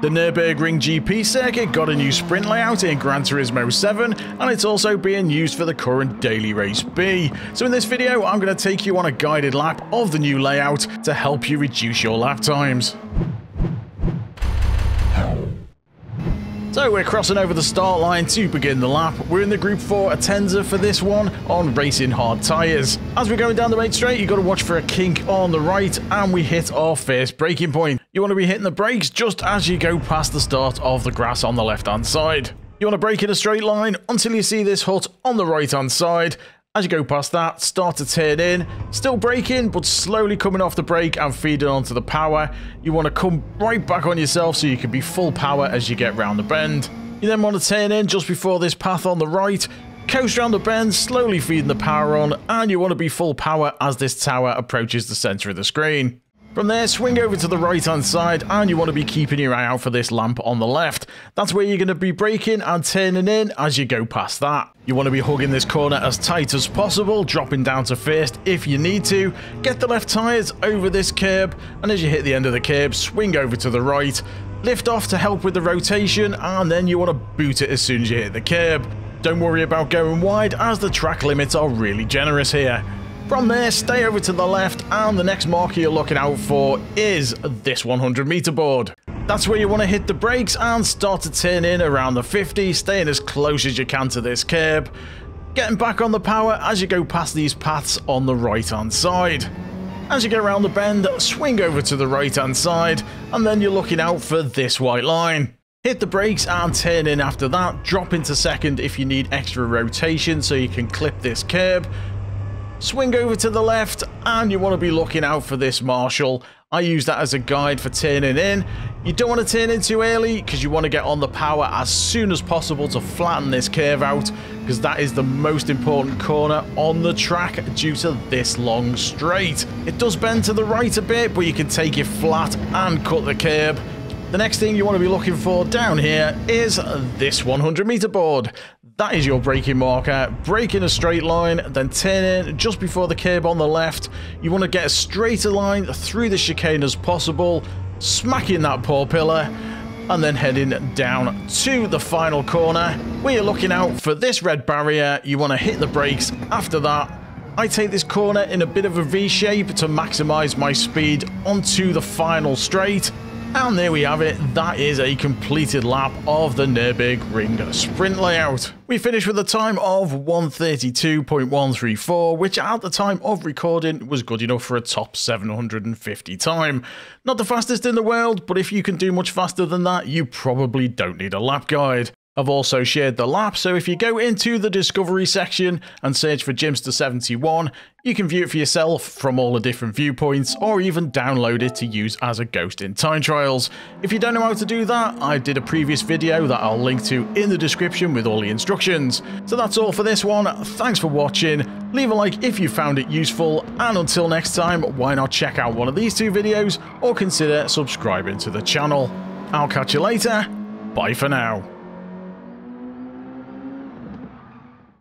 The Nurburgring GP Circuit got a new sprint layout in Gran Turismo 7, and it's also being used for the current Daily Race B. So in this video, I'm going to take you on a guided lap of the new layout to help you reduce your lap times. So we're crossing over the start line to begin the lap. We're in the Gr.4 Atenza for this one on Racing Hard Tyres. As we're going down the main straight, you've got to watch for a kink on the right, and we hit our first braking point. You want to be hitting the brakes just as you go past the start of the grass on the left hand side. You want to brake in a straight line until you see this hut on the right hand side. As you go past that, start to turn in, still braking, but slowly coming off the brake and feeding onto the power. You want to come right back on yourself so you can be full power as you get round the bend. You then want to turn in just before this path on the right, coast round the bend, slowly feeding the power on, and you want to be full power as this tower approaches the centre of the screen. From there, swing over to the right hand side, and you want to be keeping your eye out for this lamp on the left. That's where you're going to be braking and turning in as you go past that. You want to be hugging this corner as tight as possible, dropping down to first if you need to. Get the left tyres over this curb, and as you hit the end of the curb, swing over to the right. Lift off to help with the rotation, and then you want to boot it as soon as you hit the curb. Don't worry about going wide, as the track limits are really generous here. From there, stay over to the left, and the next marker you're looking out for is this 100-meter board. That's where you want to hit the brakes and start to turn in around the 50, staying as close as you can to this curb. Getting back on the power as you go past these paths on the right-hand side. As you get around the bend, swing over to the right-hand side, and then you're looking out for this white line. Hit the brakes and turn in after that, drop into second if you need extra rotation so you can clip this curb. Swing over to the left, and you want to be looking out for this marshal. I use that as a guide for turning in. You don't want to turn in too early because you want to get on the power as soon as possible to flatten this curve out, because that is the most important corner on the track due to this long straight. It does bend to the right a bit, but you can take it flat and cut the curb. The next thing you want to be looking for down here is this 100-meter board. That is your braking marker. Brake in a straight line, then turn in just before the curb on the left. You want to get as straight a line through the chicane as possible, smacking that poor pillar, and then heading down to the final corner where you're looking out for this red barrier. You want to hit the brakes after that. I take this corner in a bit of a V shape to maximize my speed onto the final straight. And there we have it. That is a completed lap of the Nurburgring sprint layout. We finished with a time of 1:32.134, which at the time of recording was good enough for a top 750 time. Not the fastest in the world, but if you can do much faster than that, you probably don't need a lap guide. I've also shared the lap, so if you go into the discovery section and search for Jimster 71, you can view it for yourself from all the different viewpoints, or even download it to use as a ghost in time trials. If you don't know how to do that, I did a previous video that I'll link to in the description with all the instructions. So that's all for this one. Thanks for watching. Leave a like if you found it useful, and until next time, why not check out one of these two videos or consider subscribing to the channel. I'll catch you later. Bye for now.